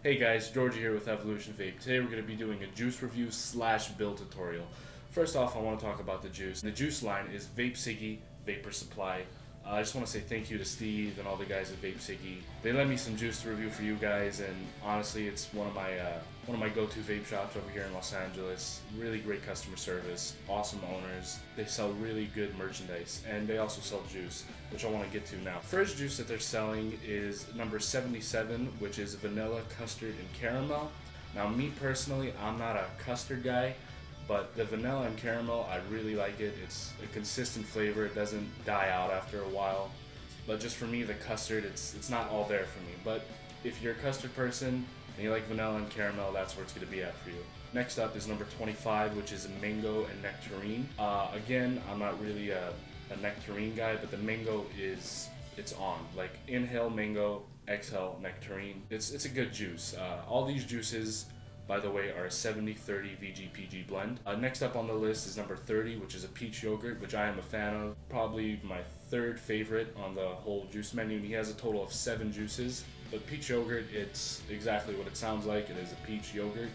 Hey guys, Georgie here with Evolution Vape. Today we're going to be doing a juice review slash build tutorial. First off, I want to talk about the juice. The juice line is Vape Siggy Vapor Supply. I just want to say thank you to Steve and all the guys at Vape Siggy. They lent me some juice to review for you guys, and honestly, it's one of my go-to vape shops over here in Los Angeles. Really great customer service, awesome owners. They sell really good merchandise, and they also sell juice, which I want to get to now. First juice that they're selling is number 77, which is vanilla, custard, and caramel. Now, me personally, I'm not a custard guy, but the vanilla and caramel, I really like it. It's a consistent flavor. It doesn't die out after a while. But just for me, the custard, it's not all there for me. But if you're a custard person and you like vanilla and caramel, that's where it's going to be at for you. Next up is number 25, which is a mango and nectarine. Again, I'm not really a nectarine guy, but the mango it's on. Like, inhale mango, exhale nectarine. It's a good juice. All these juices, by the way, are a 70-30 VG-PG blend. Next up on the list is number 30, which is a peach yogurt, which I am a fan of. Probably my third favorite on the whole juice menu. He has a total of 7 juices. But peach yogurt, it's exactly what it sounds like. It is a peach yogurt,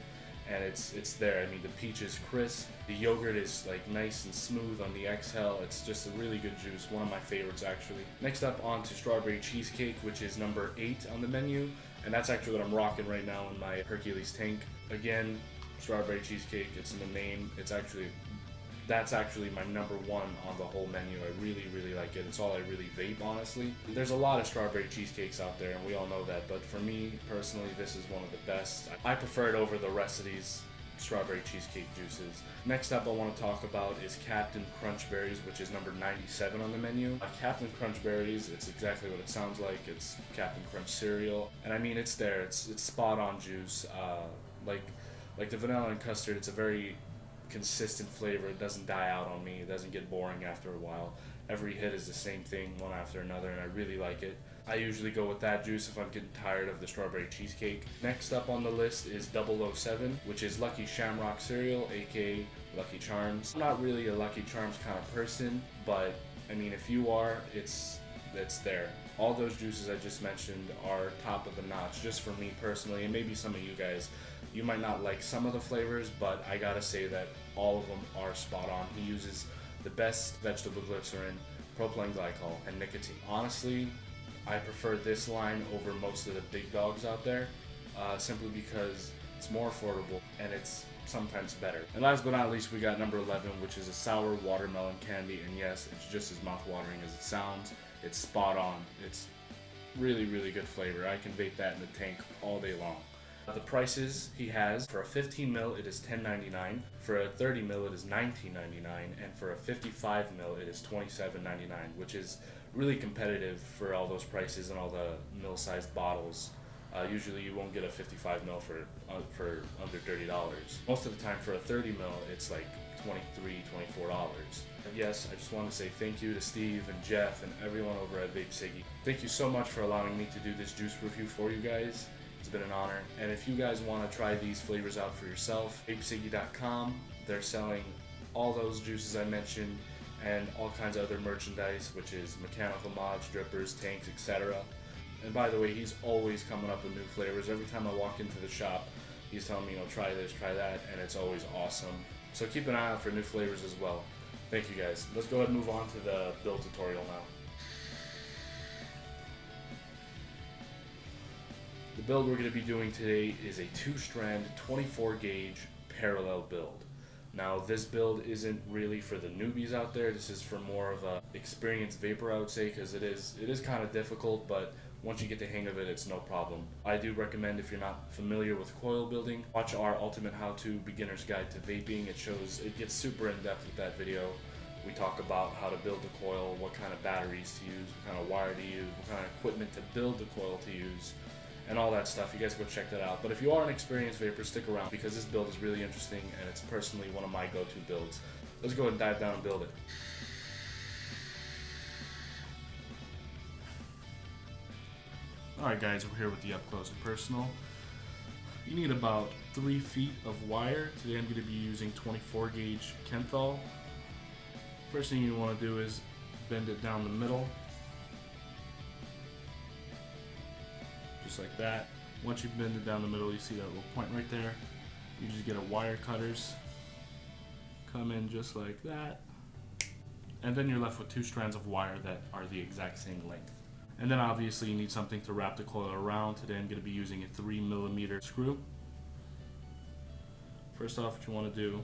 and it's there. I mean, the peach is crisp. The yogurt is like nice and smooth on the exhale. It's just a really good juice. One of my favorites, actually. Next up, on to strawberry cheesecake, which is number 8 on the menu. And that's actually what I'm rocking right now in my Hercules tank. Again, strawberry cheesecake, it's in the name. That's actually my number 1 on the whole menu. I really, really like it. It's all I really vape, honestly. There's a lot of strawberry cheesecakes out there, and we all know that. But for me, personally, this is one of the best. I prefer it over the rest of these strawberry cheesecake juices. Next up I want to talk about is Captain Crunch Berries, which is number 97 on the menu. Captain Crunch Berries, it's exactly what it sounds like. It's Captain Crunch cereal, and I mean, it's there. It's spot on juice. Like the vanilla and custard, it's a very consistent flavor. It doesn't die out on me. It doesn't get boring after a while. Every hit is the same thing, one after another, and I really like it. I usually go with that juice if I'm getting tired of the strawberry cheesecake. Next up on the list is 007, which is Lucky Shamrock cereal, aka Lucky Charms. I'm not really a Lucky Charms kind of person, but I mean, if you are, it's there. All those juices I just mentioned are top of the notch, just for me personally, and maybe some of you guys. You might not like some of the flavors, but I gotta say that all of them are spot on. He uses the best vegetable glycerin, propylene glycol, and nicotine. Honestly, I prefer this line over most of the big dogs out there, simply because it's more affordable and it's sometimes better. And last but not least, we got number 11, which is a sour watermelon candy, and yes, it's just as mouth-watering as it sounds. It's spot on. It's really, really good flavor. I can vape that in the tank all day long. The prices he has: for a 15 mil it is $10.99, for a 30 mil it is $19.99, and for a 55 mil it is $27.99, which is really competitive for all those prices and all the mil-sized bottles. Usually you won't get a 55 mil for under $30. Most of the time for a 30 mil it's like $23, $24. And yes, I just want to say thank you to Steve and Jeff and everyone over at Vape Siggy. Thank you so much for allowing me to do this juice review for you guys. It's been an honor. And if you guys want to try these flavors out for yourself, vapesiggy.com, they're selling all those juices I mentioned and all kinds of other merchandise, which is mechanical mods, drippers, tanks, etc. And by the way, he's always coming up with new flavors. Every time I walk into the shop, he's telling me, try this, try that, and it's always awesome. So keep an eye out for new flavors as well. Thank you guys. Let's go ahead and move on to the build tutorial now. The build we're going to be doing today is a 2-strand 24 gauge parallel build. Now, this build isn't really for the newbies out there. This is for more of a experienced vapor, I would say, because it is kind of difficult, but once you get the hang of it, it's no problem. I do recommend, if you're not familiar with coil building, watch our Ultimate How-To Beginner's Guide to Vaping. It gets super in-depth with that video. We talk about how to build the coil, what kind of batteries to use, what kind of wire to use, what kind of equipment to build the coil to use, and all that stuff. You guys go check that out. But if you are an experienced vapor, stick around, because this build is really interesting and it's personally one of my go-to builds. Let's go ahead and dive down and build it. Alright guys, we're here with the up close and personal. You need about 3 feet of wire. Today I'm going to be using 24 gauge Kenthal. First thing you want to do is bend it down the middle, just like that. Once you bend it down the middle, you see that little point right there. You just get a wire cutters, come in just like that, and then you're left with 2 strands of wire that are the exact same length. And then obviously you need something to wrap the coil around. Today I'm going to be using a 3mm screw. First off, what you want to do,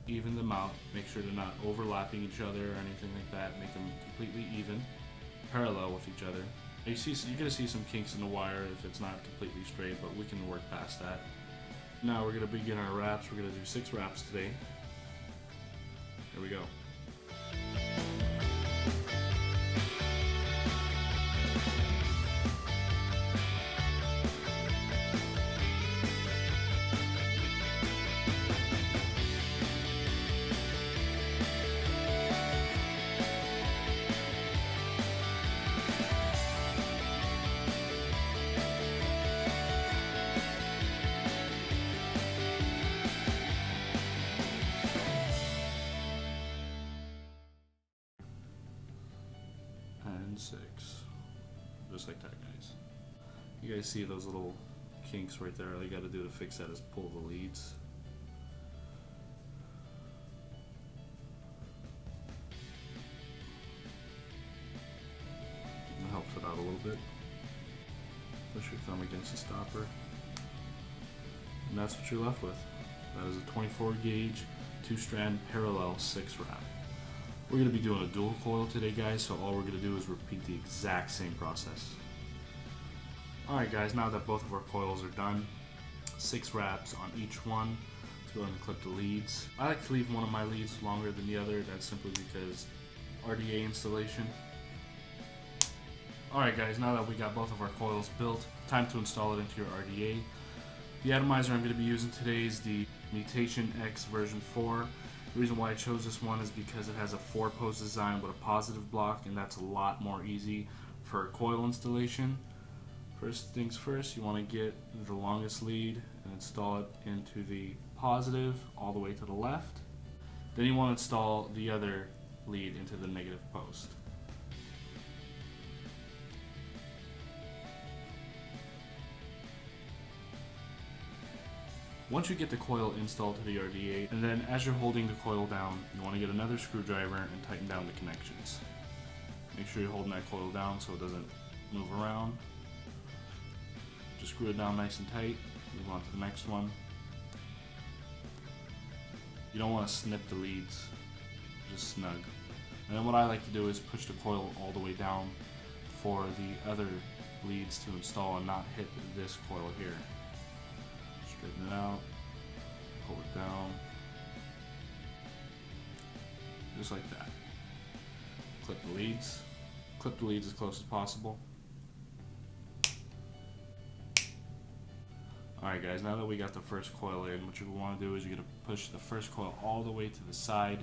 even them out. Make sure they're not overlapping each other or anything like that. Make them completely even, parallel with each other. You're going to see some kinks in the wire if it's not completely straight, but we can work past that. Now we're going to begin our wraps. We're going to do 6 wraps today. Here we go. And 6. Just like that, guys. You guys see those little kinks right there? All you gotta do to fix that is pull the leads. It helps it out a little bit. Push your thumb against the stopper. And that's what you're left with. That is a 24 gauge, 2-strand parallel 6 wrap. We're going to be doing a dual coil today, guys, so all we're going to do is repeat the exact same process. Alright guys, now that both of our coils are done, 6 wraps on each one. Let's go ahead and clip the leads. I like to leave one of my leads longer than the other. That's simply because RDA installation. Alright guys, now that we got both of our coils built, time to install it into your RDA. The atomizer I'm going to be using today is the Mutation X version 4. The reason why I chose this one is because it has a 4-post design with a positive block, and that's a lot more easy for coil installation. First things first, you want to get the longest lead and install it into the positive all the way to the left. Then you want to install the other lead into the negative post. Once you get the coil installed to the RDA, and then as you're holding the coil down, you want to get another screwdriver and tighten down the connections. Make sure you're holding that coil down so it doesn't move around. Just screw it down nice and tight. Move on to the next one. You don't want to snip the leads, just snug. And then what I like to do is push the coil all the way down for the other leads to install and not hit this coil here. Straighten it out, pull it down, just like that. Clip the leads as close as possible. Alright guys, now that we got the first coil in, what you want to do is you're going to push the first coil all the way to the side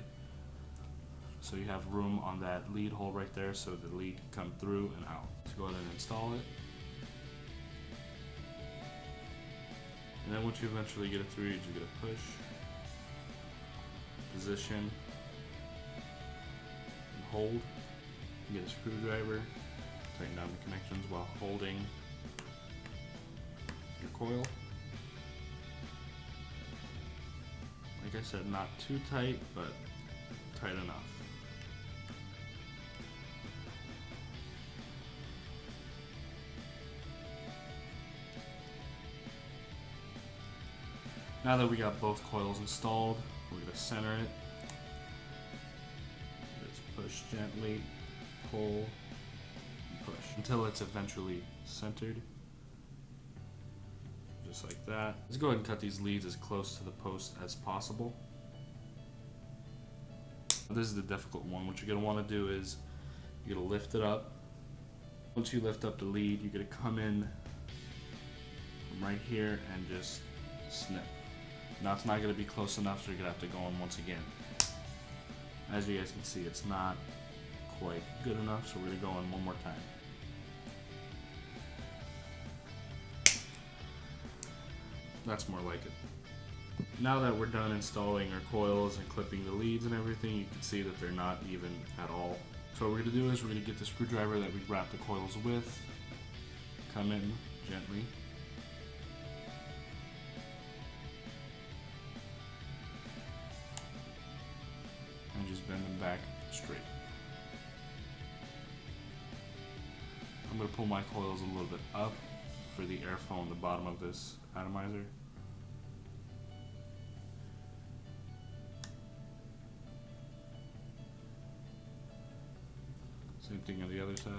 so you have room on that lead hole right there so the lead can come through and out. So go ahead and install it. And then once you eventually get it through, you're just going to push, position, and hold. You get a screwdriver, tighten down the connections while holding your coil. Like I said, not too tight, but tight enough. Now that we got both coils installed, we're going to center it. Just push gently, pull, and push until it's eventually centered. Just like that. Let's go ahead and cut these leads as close to the post as possible. This is the difficult one. What you're going to want to do is you're going to lift it up. Once you lift up the lead, you're going to come in from right here and just snip. Now it's not going to be close enough, so you're going to have to go in once again. As you guys can see, it's not quite good enough, so we're going to go in one more time. That's more like it. Now that we're done installing our coils and clipping the leads and everything, you can see that they're not even at all. So what we're going to do is we're going to get the screwdriver that we wrapped the coils with, come in gently. And just bend them back straight. I'm going to pull my coils a little bit up for the airflow on the bottom of this atomizer. Same thing on the other side.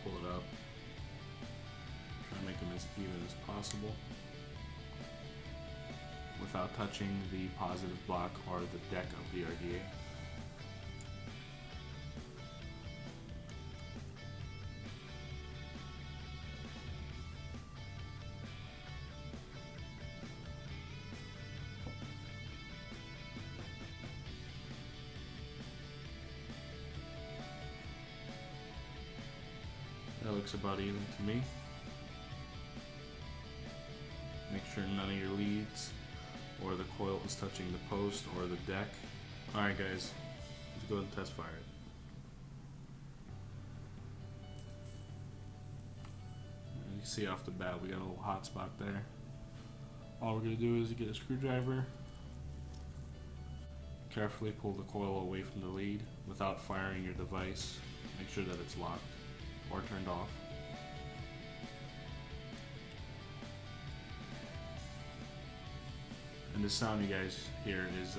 Pull it up. Try to make them as even as possible without touching the positive block or the deck of the RDA. That looks about even to me. Make sure none of your leads or the coil is touching the post or the deck. Alright guys, let's go ahead and test fire it. You can see off the bat we got a little hot spot there. All we're going to do is get a screwdriver, carefully pull the coil away from the lead without firing your device. Make sure that it's locked or turned off. And the sound you guys hear is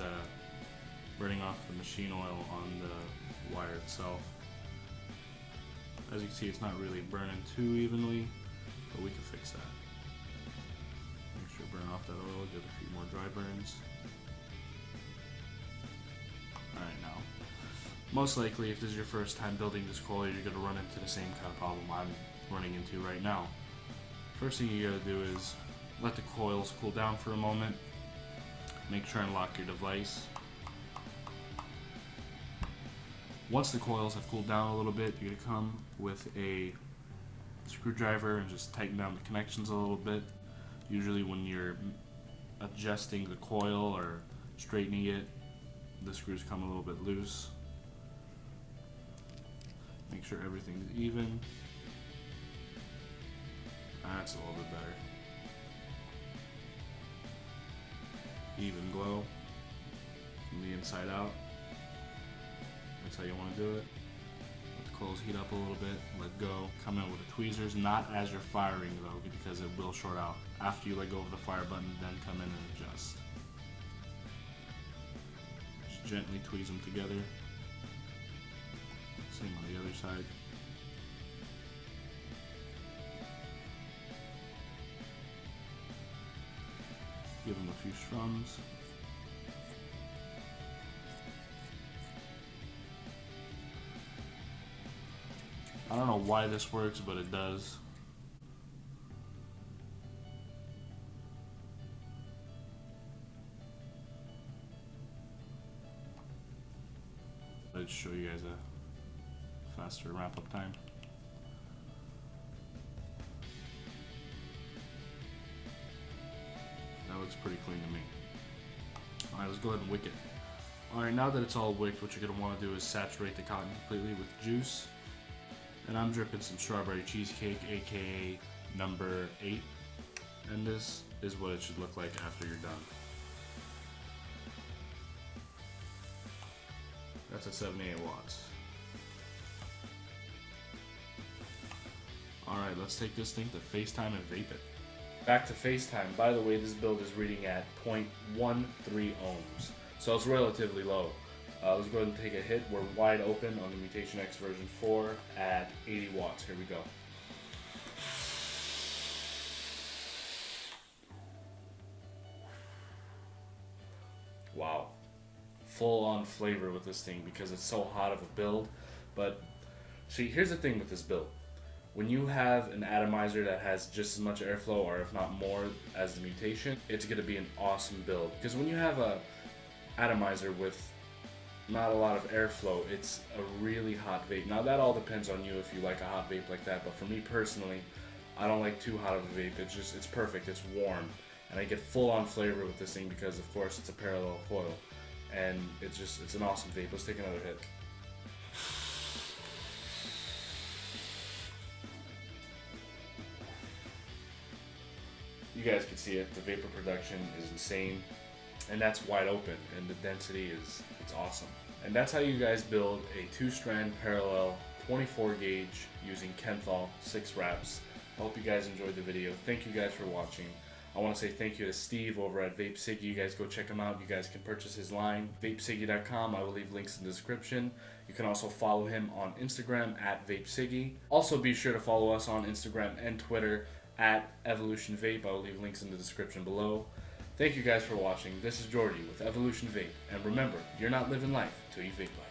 burning off the machine oil on the wire itself. As you can see, it's not really burning too evenly, but we can fix that. Make sure to burn off that oil, get a few more dry burns. Alright, now, most likely if this is your first time building this coil, you're going to run into the same kind of problem I'm running into right now. First thing you got to do is let the coils cool down for a moment. Make sure and lock your device. Once the coils have cooled down a little bit, you're going to come with a screwdriver and just tighten down the connections a little bit. Usually when you're adjusting the coil or straightening it, the screws come a little bit loose. Make sure everything's even. That's a little bit better. Even glow from the inside out. That's how you want to do it. Let the coils heat up a little bit, let go. Come in with the tweezers, not as you're firing though, because it will short out. After you let go of the fire button, then come in and adjust. Just gently tweeze them together. Same on the other side. Give them a few strums. I don't know why this works, but it does. I'll just show you guys a faster wrap up time. That looks pretty clean to me. Alright, let's go ahead and wick it. Alright, now that it's all wicked, what you're going to want to do is saturate the cotton completely with juice. And I'm dripping some strawberry cheesecake, aka number 8. And this is what it should look like after you're done. That's at 78 watts. Alright, let's take this thing to FaceTime and vape it. Back to FaceTime. By the way, this build is reading at 0.13 ohms, so it's relatively low. Let's go ahead and take a hit. We're wide open on the Mutation X version 4 at 80 watts. Here we go. Wow. Full on flavor with this thing because it's so hot of a build. But see, here's the thing with this build. When you have an atomizer that has just as much airflow, or if not more, as the Mutation, it's going to be an awesome build. Because when you have a atomizer with not a lot of airflow, it's a really hot vape. Now that all depends on you if you like a hot vape like that, but for me personally, I don't like too hot of a vape. It's perfect, it's warm. And I get full on flavor with this thing because of course it's a parallel coil. and it's an awesome vape. Let's take another hit. You guys can see it. The vapor production is insane, and that's wide open, and the density it's awesome. And that's how you guys build a 2-strand parallel 24 gauge using Kenthal 6 wraps. I hope you guys enjoyed the video. Thank you guys for watching. I want to say thank you to Steve over at Vape Siggy. You guys go check him out. You guys can purchase his line, vapesiggy.com. I will leave links in the description. You can also follow him on Instagram at Vape Siggy. Also be sure to follow us on Instagram and Twitter at Evolution Vape. I will leave links in the description below. Thank you guys for watching. This is Jordy with Evolution Vape. And remember, you're not living life till you vape life.